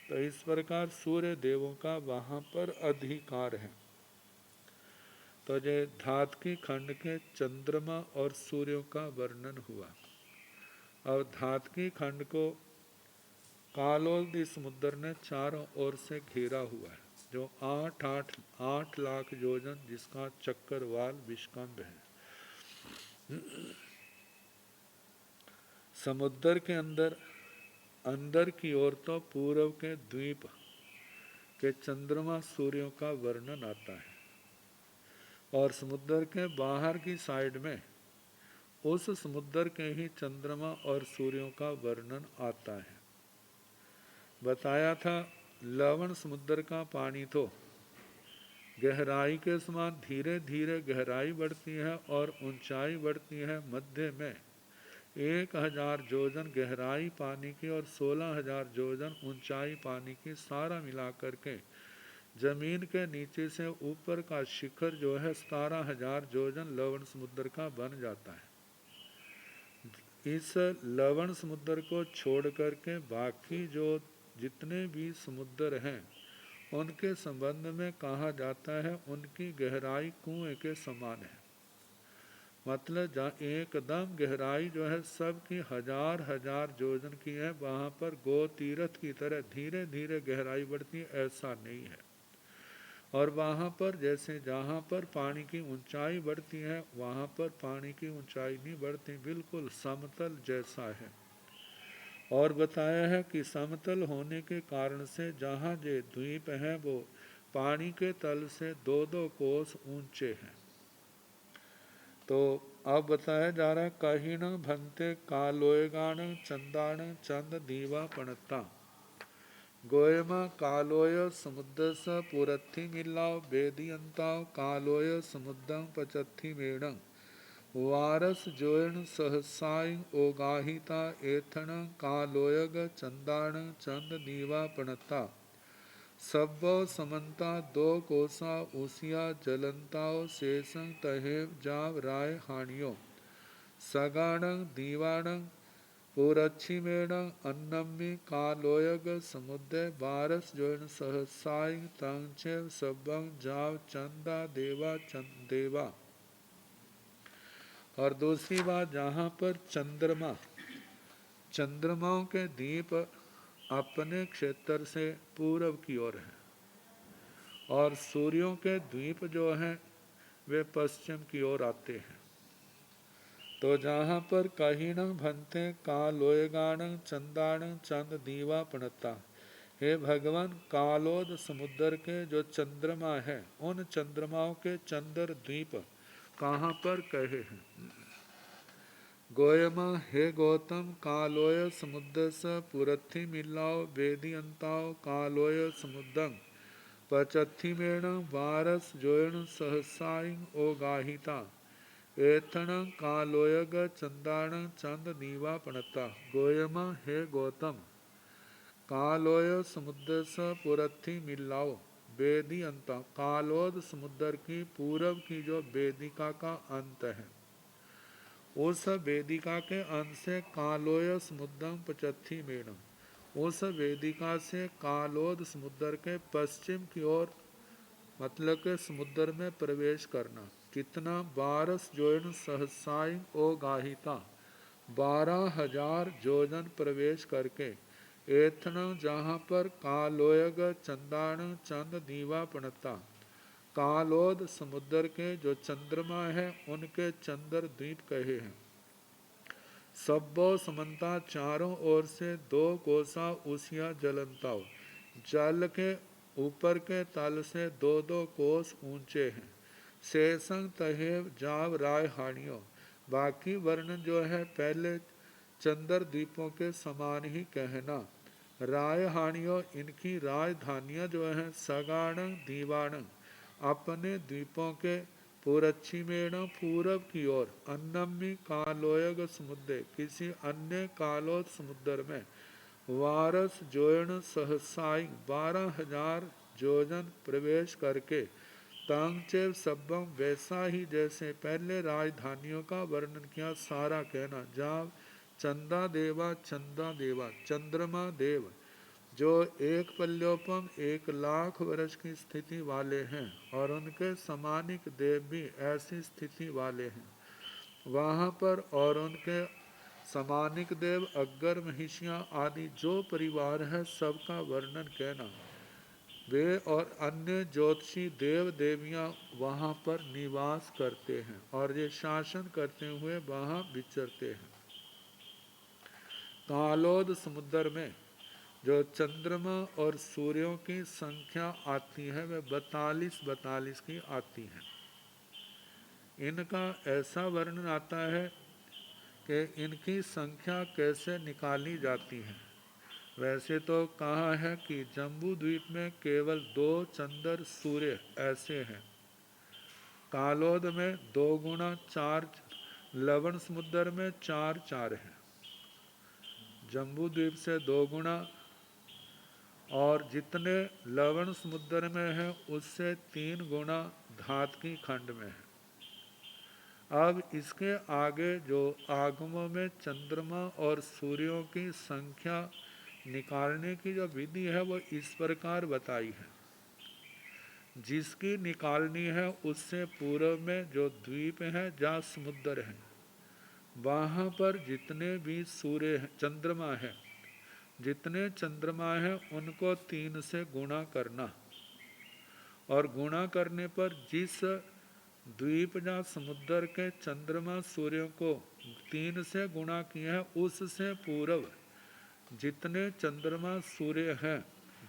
तो इस प्रकार सूर्य देवों का वहाँ पर अधिकार है। तो ये धात की खंड के चंद्रमा और सूर्यों का वर्णन हुआ। और धात की खंड को कालोदी समुद्र ने चारों ओर से घेरा हुआ है, जो 8 लाख योजन जिसका चक्रवाल विष्कंभ है। समुद्र के अंदर की ओर तो पूर्व के द्वीप के चंद्रमा सूर्यों का वर्णन आता है और समुद्र के बाहर की साइड में उस समुद्र के ही चंद्रमा और सूर्यों का वर्णन आता है। बताया था लवण समुद्र का पानी तो गहराई के समान धीरे धीरे गहराई बढ़ती है और ऊंचाई बढ़ती है। मध्य में 1,000 योजन गहराई पानी की और 16,000 योजन ऊंचाई पानी की सारा मिलाकर के जमीन के नीचे से ऊपर का शिखर जो है 17,000 योजन लवण समुद्र का बन जाता है। इस लवण समुद्र को छोड़ करके बाकी जो जितने भी समुद्र हैं उनके संबंध में कहा जाता है उनकी गहराई कुएं के समान है। मतलब जहाँ एकदम गहराई जो है सबकी 1,000 योजन की है, वहाँ पर गो तीर्थ की तरह धीरे धीरे गहराई बढ़ती है, ऐसा नहीं है। और वहाँ पर जैसे जहाँ पर पानी की ऊंचाई बढ़ती है वहाँ पर पानी की ऊंचाई नहीं बढ़ती, बिल्कुल समतल जैसा है। और बताया है कि समतल होने के कारण से जहाँ जे द्वीप हैं वो पानी के तल से 2-2 कोस ऊंचे हैं। तो अब बताया जा रहा है कहीं न भंते कालोयगान चंदान चंद दीवा पणता गोयमा कालोय समुद्र स पुरत्थी मिलाओ बेदियंताओ कालोय समुद्रं पचत्थी मेणं वारस जोयण सहसाई ओगाहिता एथण कालोयग चंदाण चंद दीवा पणता सब्बो समन्ता दो कोसा उसिया जलंताओ शेषं तहेव जाव राय हानियो सगाणं दीवाणं पुरच्छिमेण अन्नम्मि कालोयग समुदय बारस जोन सहसाई तंचेव सब्बं जाव चंदा देवा चंद देवा। और दूसरी बात, जहाँ पर चंद्रमाओं के दीप अपने क्षेत्र से पूर्व की ओर है और सूर्यों के द्वीप जो हैं वे पश्चिम की ओर आते हैं। तो जहाँ पर कहीं न भनते कालोयगाण चंदाण चंद दीवा पणता, हे भगवान, कालोद समुद्र के जो चंद्रमा है उन चंद्रमाओं के चंद्र द्वीप कहाँ पर कहे हैं। गोयमा, हे गौतम, कालोय समुद्र स पुरथी मिलाओ वेदी अंताओ कालोय समुद्रं पचथी मेण वारस जोयण सहसाई ओ गाहिता एथण कालोयग चंदाण चंद दीवा पणता। गोयमा, हे गौतम, कालोय समुद्र स पुरथी मिलाओ वेदी अंता, कालोद समुद्र की पूर्व की जो वेदिका का अंत है उस वेदिका के अंत से कालोय समुद्रम पचथी मेणम, उस वेदिका से कालोद समुद्र के पश्चिम की ओर मतलब के समुद्र में प्रवेश करना। कितना? 12 जोजन सहसाई ओ गाहिता, 12,000 जोजन प्रवेश करके एथन, जहाँ पर कालोयग चंदाण चंद दीवा पणता, कालोद समुद्र के जो चंद्रमा है उनके चंद्र द्वीप कहे हैं। सब्बो समन्ता, चारों ओर से दो कोसा उसिया जलंताओ, जल के ऊपर के तल से दो दो कोस ऊंचे हैं। शेषंग तहेव जाव राय हानियों, बाकी वर्णन जो है पहले चंद्र द्वीपों के समान ही कहना। राय हानियों, इनकी राजधानियां जो है सगाण दीवाण, अपने द्वीपों के पुरच्छिमेण पूरब की ओर, अन्नम्मी कालोयग समुद्र, किसी अन्य कालोद समुद्र में, वारस जोयण सहसाई 12,000 जोजन प्रवेश करके, तांगचेव सब्बम, वैसा ही जैसे पहले राजधानियों का वर्णन किया सारा कहना। जाव चंदा देवा, चंदा देवा चंद्रमा देव जो एक पल्योपम 1,00,000 वर्ष की स्थिति वाले हैं और उनके समानिक देव भी ऐसी स्थिति वाले हैं वहाँ पर, और उनके समानिक देव अग्गर महिषियाँ आदि जो परिवार है सबका वर्णन कहना। वे और अन्य ज्योतिषी देव देवियाँ वहाँ पर निवास करते हैं और ये शासन करते हुए वहाँ विचरते हैं। कालोद समुद्र में जो चंद्रमा और सूर्यों की संख्या आती है वह 42 की आती है। इनका ऐसा वर्णन आता है कि इनकी संख्या कैसे निकाली जाती है। वैसे तो कहा है कि जम्बू द्वीप में केवल 2 चंद्र सूर्य ऐसे हैं। कालोद में 2 गुणा 4, लवण समुद्र में 4 हैं। जम्बू द्वीप से 2 गुणा, और जितने लवण समुद्र में है उससे 3 गुणा धातकी खंड में है। अब इसके आगे जो आगमों में चंद्रमा और सूर्यों की संख्या निकालने की जो विधि है वो इस प्रकार बताई है। जिसकी निकालनी है उससे पूर्व में जो द्वीप है जहाँ समुद्र है वहाँ पर जितने भी सूर्य चंद्रमा है, जितने चंद्रमा है उनको 3 से गुणा करना, और गुणा करने पर जिस द्वीप जहाँ समुद्र के चंद्रमा सूर्यों को 3 से गुणा किया है उससे पूर्व जितने चंद्रमा सूर्य हैं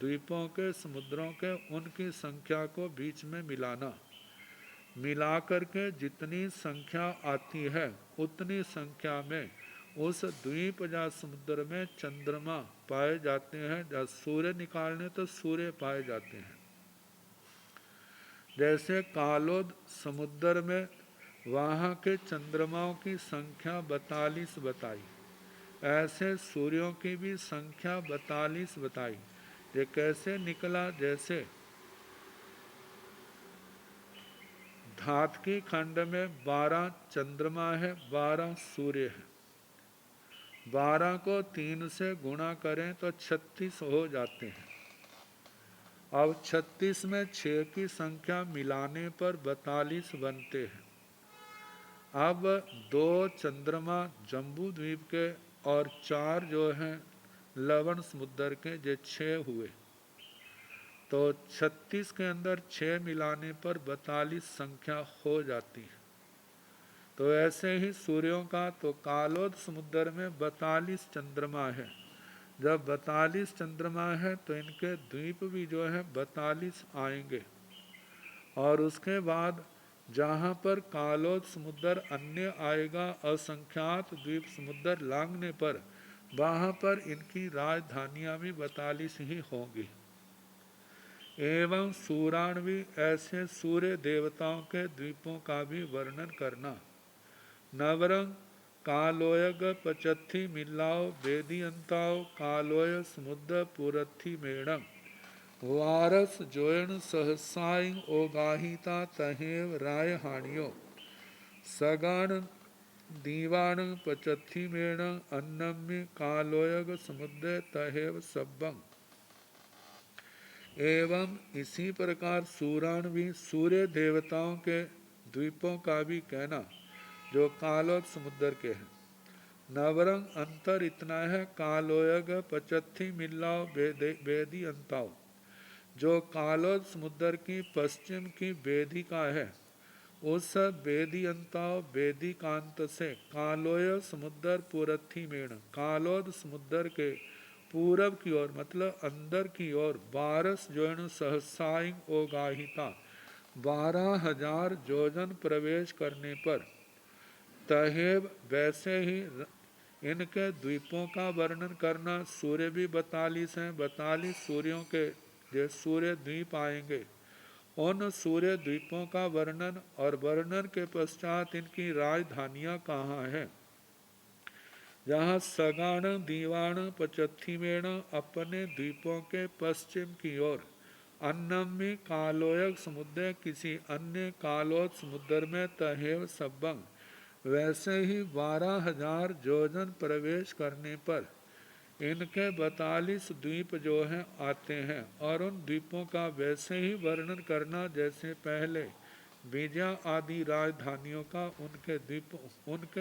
द्वीपों के समुद्रों के, उनकी संख्या को बीच में मिलाना। मिला करके जितनी संख्या आती है उतनी संख्या में उस द्वीप या समुद्र में चंद्रमा पाए जाते हैं। जब सूर्य निकालने तो सूर्य पाए जाते हैं। जैसे कालोद समुद्र में वहाँ के चंद्रमाओं की संख्या 42 बताई। ऐसे सूर्यों की भी संख्या 42 बताई। ये कैसे निकला? जैसे धातकी खंड में 12 चंद्रमा है, 12 सूर्य है। 12 को 3 से गुणा करें तो 36 हो जाते हैं। अब 36 में 6 की संख्या मिलाने पर 42 बनते हैं। अब 2 चंद्रमा जम्बू द्वीप के और 4 जो हैं लवण समुद्र के, जो 6 हुए। तो 36 के अंदर 6 मिलाने पर 42 संख्या हो जाती है। तो ऐसे ही सूर्यों का तो कालोद समुद्र में 42 चंद्रमा है। जब 42 चंद्रमा है तो इनके द्वीप भी जो है 42 आएंगे। और उसके बाद जहाँ पर कालोद समुद्र अन्य आएगा, असंख्यात द्वीप समुद्र लांघने पर, वहाँ पर इनकी राजधानियाँ भी 42 ही होंगी। एवं सूराणवी, ऐसे सूर्य देवताओं के द्वीपों का भी वर्णन करना। नवरंग कालोयग पचत्थी मिलाओ वेदियंताओ कालोय समुद्र पुरथी मेणम वारस जोयन सहसाई ओगाहिता तहेव राय हानियो सगान दीवान पचत्थी मेण अन्नम्य कालोयग समुद्र तहेव सब्बम। एवं इसी प्रकार सूराण भी सूर्य देवताओं के द्वीपों का भी कहना, जो कालोद समुद्र के हैं। नवरंग अंतर इतना है, कालोयग पचत्थी मिल्लाओ बेदी अंताओ, जो कालोद समुद्र की पश्चिम की वेदिका है, उस वेदियंताओ वेदिकांत से कालोय समुद्र पुरथी मेण, कालोद समुद्र के पूरब की ओर मतलब अंदर की ओर 12 जोन सहसाइंग ओगाहिता 12,000 जोजन प्रवेश करने पर तहेब, वैसे ही इनके द्वीपों का वर्णन करना। सूर्य भी 42 हैं, 42 सूर्यों के जो सूर्य द्वीप आएंगे, उन सूर्य द्वीपों का वर्णन, और वर्णन के पश्चात इनकी राजधानियां कहाँ हैं। जहाँ सगाण दीवाण पचत्थी मेण अपने द्वीपों के पश्चिम की ओर, अन्नम्य कालोयक समुद्र किसी अन्य कालोद समुद्र में तहेव सब्बंग, वैसे ही 12,000 जोजन प्रवेश करने पर इनके 42 द्वीप जो हैं आते हैं। और उन द्वीपों का वैसे ही वर्णन करना जैसे पहले बीजा आदि राजधानियों का उनके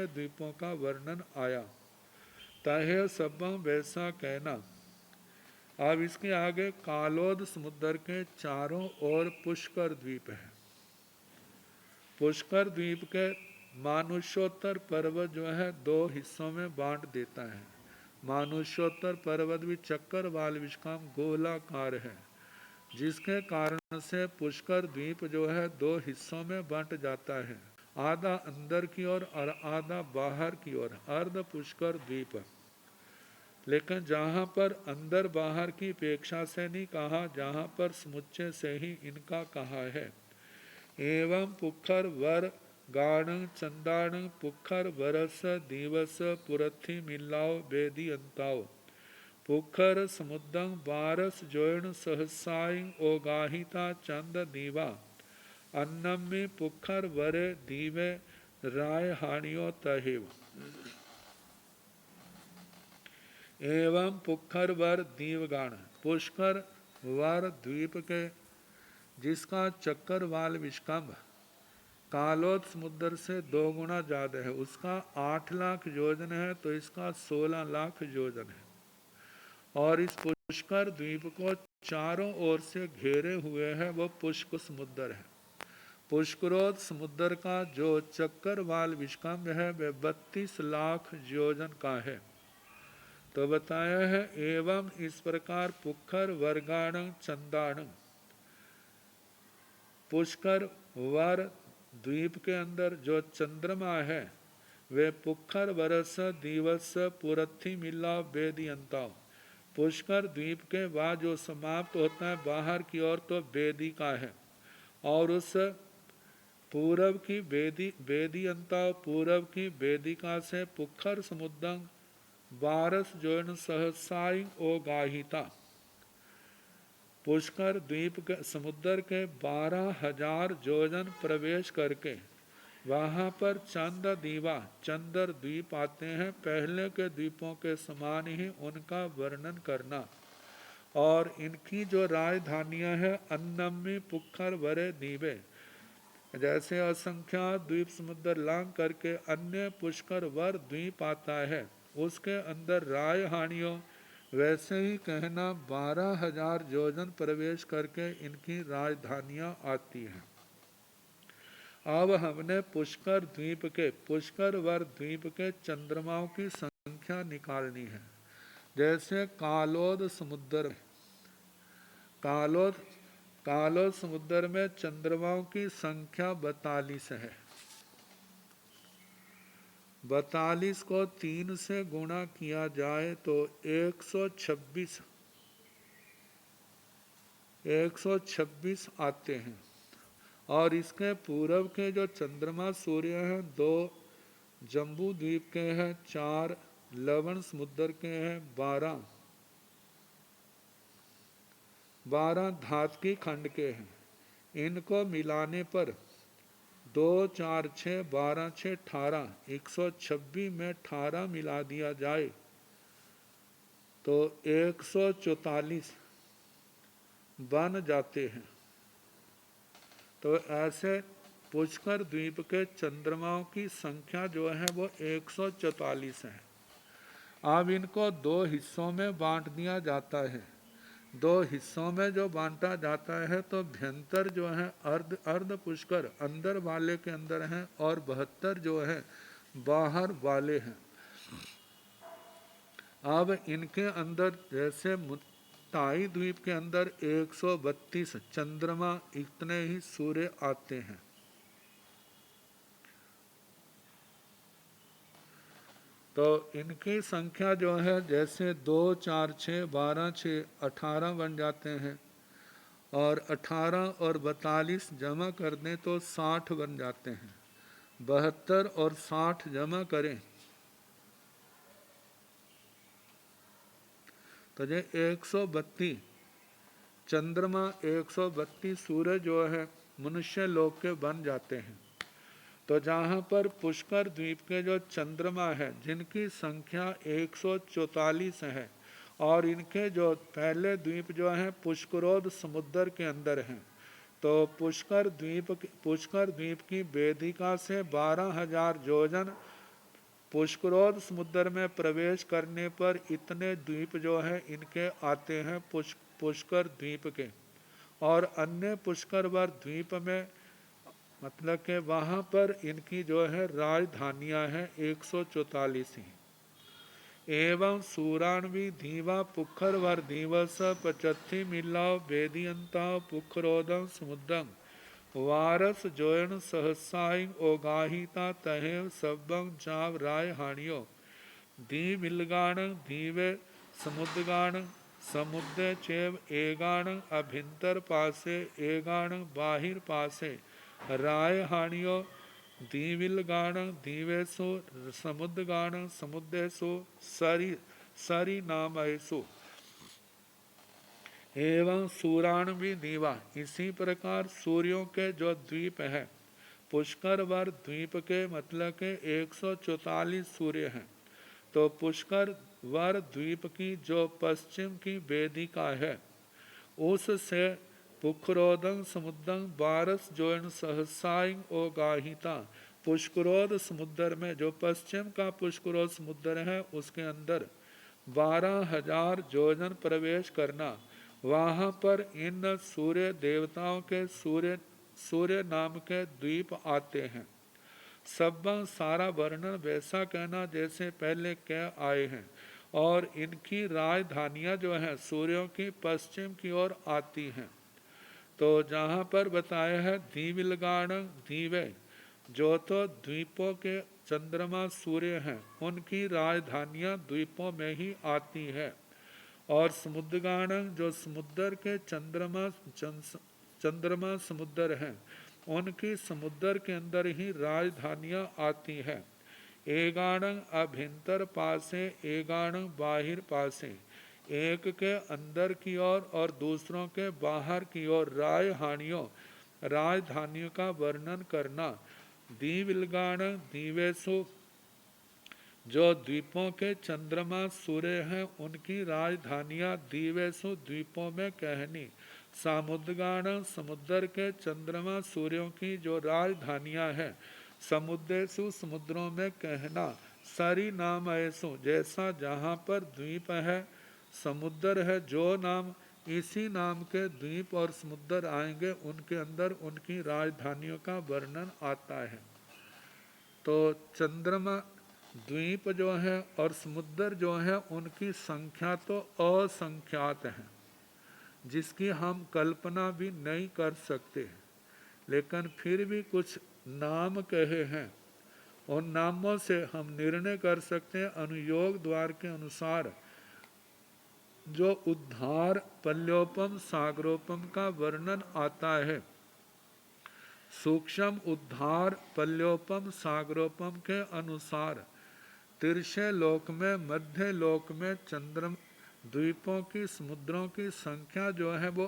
द्वीपों का वर्णन आया। तहे सब्बम, वैसा कहना। अब इसके आगे कालोद समुद्र के चारों ओर पुष्कर द्वीप है। पुष्कर द्वीप के मानुष्योत्तर पर्वत जो है 2 हिस्सों में बांट देता है। मानुष्योत्तर पर्वत भी चक्कर वाल विश्राम गोलाकार है, जिसके कारण से पुष्कर द्वीप जो है 2 हिस्सों में बंट जाता है, आधा अंदर की ओर और आधा बाहर की ओर, अर्ध पुष्कर द्वीप। लेकिन जहाँ पर अंदर बाहर की अपेक्षा से नहीं कहा, जहाँ पर समुच्चय से ही इनका कहा है। एवं पुखर वर गाण चंदाण पुखर वरस दिवस पुरथी मिलाओ बेदी अंताओ पुखर समुद्रं बारस जोयण सहसाई ओगाहिता चंद दीवा अन्नम में पुखर वरे दीवे राय हानियो तहेव। एवं पुखर वर दीवगाण, पुष्कर वर द्वीप के जिसका चक्कर वाल विस्कंभ कालोद समुद्र से 2 गुना ज्यादा है, उसका 8 लाख योजन है, तो इसका 16 लाख योजन है। और इस पुष्कर द्वीप को चारों ओर से घेरे हुए है वो पुष्क समुद्र है। पुष्करोद समुद्र का जो चक्कर वाल विस्कंभ है वह 32 लाख योजन का है। तो बताया है एवं इस प्रकार पुखर वर्गाण चंदाण, पुष्कर वर द्वीप के अंदर जो चंद्रमा है वे पुखर वरस दिवस पुरथी मिला वेदियंता, पुष्कर द्वीप के बाद जो समाप्त होता है बाहर की ओर तो वेदी का है, और उस पूर्व की वेदियंता, पूर्व की वेदिका से पुखर समुद्रं बारस जोन सहसाई ओ गाहिता। पुष्कर द्वीप के समुद्र के 12,000 योजन प्रवेश करके वहाँ पर चंद्र द्वीप आते हैं। पहले के द्वीपों के समान ही उनका वर्णन करना। और इनकी जो राजधानियाँ हैं अन्नमी पुखर वरे दीवे, जैसे असंख्यात द्वीप समुद्र लांग करके अन्य पुष्कर वर द्वीप आता है, उसके अंदर राजधानियों वैसे ही कहना 12,000 योजन प्रवेश करके इनकी राजधानियाँ आती हैं। अब हमने पुष्कर द्वीप के, पुष्कर वर द्वीप के चंद्रमाओं की संख्या निकालनी है। जैसे कालोद समुद्र, कालोद समुद्र में चंद्रमाओं की संख्या 42 है। 42 को 3 से गुणा किया जाए तो 126 आते हैं। और इसके पूर्व के जो चंद्रमा सूर्य हैं 2 जम्बू द्वीप के हैं, 4 लवण समुद्र के हैं, 12 धातकी खंड के हैं। इनको मिलाने पर 2 4 6 12 6 18, 126 में 18 मिला दिया जाए तो 144 बन जाते हैं। तो ऐसे पुष्कर द्वीप के चंद्रमाओं की संख्या जो है वो 144 है। अब इनको 2 हिस्सों में बांट दिया जाता है। 2 हिस्सों में जो बांटा जाता है तो भयंतर जो है अर्ध पुष्कर अंदर वाले के अंदर हैं और 72 जो है बाहर वाले हैं। अब इनके अंदर जैसे ताई द्वीप के अंदर 132 चंद्रमा, इतने ही सूर्य आते हैं। तो इनकी संख्या जो है जैसे 2 4 6 12 6 18 बन जाते हैं। और 18 और 42 जमा कर दें तो 60 बन जाते हैं। 72 और 60 जमा करें तो ये 132 चंद्रमा, 132 सूर्य जो है मनुष्य लोक के बन जाते हैं। तो जहाँ पर पुष्कर द्वीप के जो चंद्रमा है जिनकी संख्या 144 है और इनके जो पहले द्वीप जो हैं पुष्करोद समुद्र के अंदर हैं। तो पुष्कर द्वीप की वेदिका से 12,000 योजन पुष्करोद समुद्र में प्रवेश करने पर इतने द्वीप जो है इनके आते हैं पुष्कर द्वीप के। और अन्य पुष्करवर द्वीप में मतलब कि वहाँ पर इनकी जो है राजधानियाँ हैं 144 ही। एवं सूराणवी धीवा पुखरवर दिवस 75 मिलाव वेदियंता पुखरोदम समुद्रम वारस जोयन सहसाई ओगाहिता तहेव सबंग जाव राय हानियो दी मिलगाण दीवे समुद्रगाण समुद्र चेव एगाण अभिंतर पासे एगाण बाहिर पासे राय हानियो दीविलगाण दीवेशु समुद्रगाण समुद्रेशु सरी नामयसु एवं सूराणवी दीवा। इसी प्रकार सूर्यों के जो द्वीप है पुष्कर वर द्वीप के मतलब के 144 सूर्य हैं। तो पुष्कर वर द्वीप की जो पश्चिम की वेदिका है उससे पुखरोदं समुद्रं बारस जोन सहसाई ओ गाहिता। पुष्करोद समुद्र में जो पश्चिम का पुष्करोद समुद्र है उसके अंदर 12,000 योजन प्रवेश करना। वहाँ पर इन सूर्य देवताओं के सूर्य नाम के द्वीप आते हैं। सब सारा वर्णन वैसा कहना जैसे पहले कह आए हैं। और इनकी राजधानियाँ जो हैं सूर्यों की पश्चिम की ओर आती हैं। तो जहाँ पर बताया है दीविलगाण दीवे, जो तो द्वीपों के चंद्रमा सूर्य हैं उनकी राजधानियाँ द्वीपों में ही आती है। और समुद्रगाण जो समुद्र के चंद्रमा समुद्र हैं उनकी समुद्र के अंदर ही राजधानियां आती हैं। एगाणं अभ्यंतर पासे एगाणं बाहिर पासे, एक के अंदर की ओर और दूसरों के बाहर की ओर राजधानियों का वर्णन करना। दीविलगाण दीवेशु, जो द्वीपों के चंद्रमा सूर्य हैं उनकी राजधानियां दीवेशु द्वीपों में कहनी। सामुद्रगाण समुद्र के चंद्रमा सूर्यों की जो राजधानियां हैं समुद्रेशु समुद्रों में कहना। सरी नाम ऐसो, जैसा जहाँ पर द्वीप है समुद्र है, जो नाम इसी नाम के द्वीप और समुद्र आएंगे उनके अंदर उनकी राजधानियों का वर्णन आता है। तो चंद्रमा द्वीप जो है और समुद्र जो है उनकी संख्या तो असंख्यात है, जिसकी हम कल्पना भी नहीं कर सकते, लेकिन फिर भी कुछ नाम कहे हैं। उन नामों से हम निर्णय कर सकते हैं अनुयोग द्वार के अनुसार। जो उद्धार पल्योपम सागरोपम का वर्णन आता है, सूक्ष्म उद्धार पल्योपम सागरोपम के अनुसार तिरछे लोक में मध्य लोक में चंद्रम द्वीपों की समुद्रों की संख्या जो है वो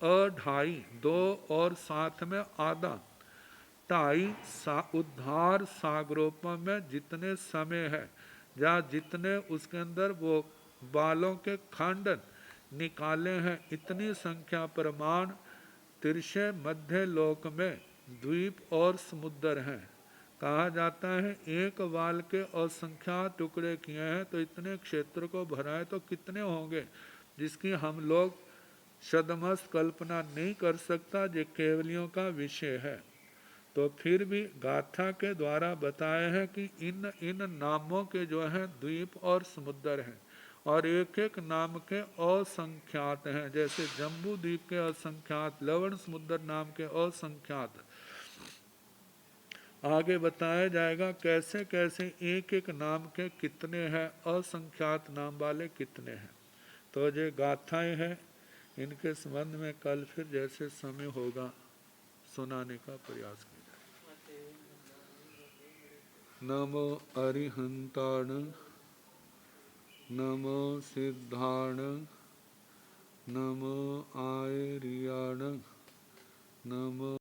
2.5 2 और साथ में आधा 2.5 उद्धार सागरोपम में जितने समय है या जितने उसके अंदर वो बालों के खंड निकाले हैं, इतनी संख्या प्रमाण तिरछे मध्य लोक में द्वीप और समुद्र हैं। कहा जाता है एक बाल के असंख्यात टुकड़े किए हैं तो इतने क्षेत्र को भरा है तो कितने होंगे, जिसकी हम लोग शतमस्त कल्पना नहीं कर सकता, ये केवलियों का विषय है। तो फिर भी गाथा के द्वारा बताया है कि इन नामों के जो है द्वीप और समुद्र हैं और एक एक नाम के असंख्यात हैं। जैसे जम्बू द्वीप के असंख्यात, लवण समुद्र नाम के असंख्यात। आगे बताया जाएगा कैसे कैसे एक एक नाम के कितने हैं, असंख्यात नाम वाले कितने हैं। तो ये गाथाएं हैं, इनके संबंध में कल फिर जैसे समय होगा सुनाने का प्रयास किया। नमो अरिहंताण, नमो सिद्धाण, नमो आयरियाण, नमो